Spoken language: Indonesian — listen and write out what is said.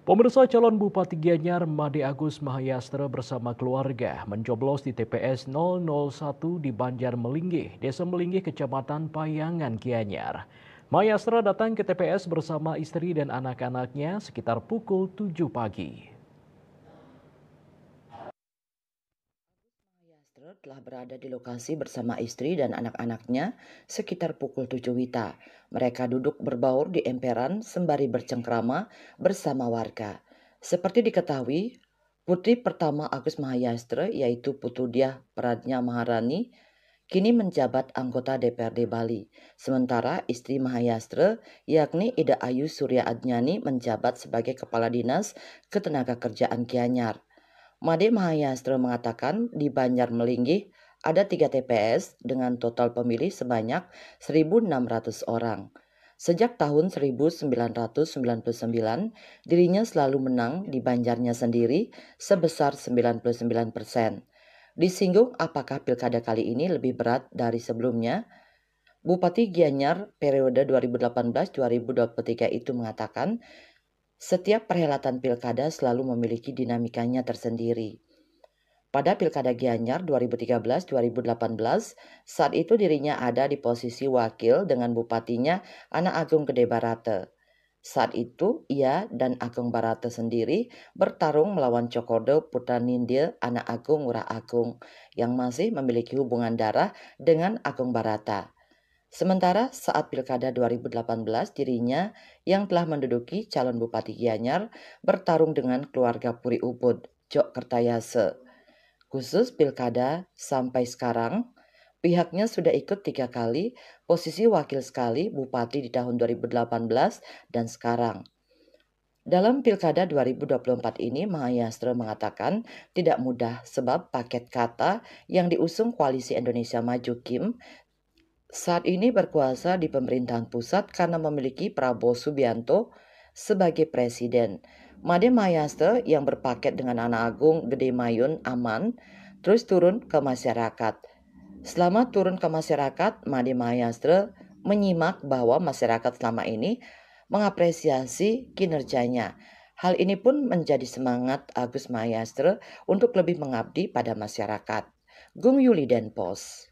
Pemirsa calon Bupati Gianyar Made Agus Mahayastra bersama keluarga mencoblos di TPS 001 di Banjar Melinggih, Desa Melinggih, Kecamatan Payangan, Gianyar. Mahayastra datang ke TPS bersama istri dan anak-anaknya sekitar pukul 7 pagi. Mahayastra telah berada di lokasi bersama istri dan anak-anaknya sekitar pukul 7 WITA. Mereka duduk berbaur di emperan sembari bercengkrama bersama warga. Seperti diketahui, putri pertama Agus Mahayastra yaitu Putu Diah Pradnya Maharani kini menjabat anggota DPRD Bali. Sementara istri Mahayastra yakni Ida Ayu Surya Adnyani menjabat sebagai Kepala Dinas Ketenagakerjaan Gianyar. Made Mahayastra mengatakan di Banjar Melinggih ada 3 TPS dengan total pemilih sebanyak 1.600 orang. Sejak tahun 1999, dirinya selalu menang di Banjarnya sendiri sebesar 99%. Disinggung apakah pilkada kali ini lebih berat dari sebelumnya, Bupati Gianyar periode 2018-2023 itu mengatakan setiap perhelatan pilkada selalu memiliki dinamikanya tersendiri. Pada pilkada Gianyar 2013-2018, saat itu dirinya ada di posisi wakil dengan bupatinya Anak Agung Gede Barate. Saat itu ia dan Agung Barate sendiri bertarung melawan Cokodo Putra Nindya Anak Agung Ngurah Agung yang masih memiliki hubungan darah dengan Agung Barata. Sementara saat pilkada 2018 dirinya yang telah menduduki calon Bupati Gianyar bertarung dengan keluarga Puri Ubud, Jok Kertayase. Khusus pilkada sampai sekarang, pihaknya sudah ikut 3 kali posisi wakil sekali Bupati di tahun 2018 dan sekarang. Dalam pilkada 2024 ini, Mahayastra mengatakan tidak mudah sebab paket kata yang diusung Koalisi Indonesia Maju KIM saat ini berkuasa di pemerintahan pusat karena memiliki Prabowo Subianto sebagai presiden. Made Mahayastra yang berpaket dengan Anak Agung Gede Mayun aman terus turun ke masyarakat. Selama turun ke masyarakat, Made Mahayastra menyimak bahwa masyarakat selama ini mengapresiasi kinerjanya. Hal ini pun menjadi semangat Agus Mahayastra untuk lebih mengabdi pada masyarakat. Gung Yuli Denpos.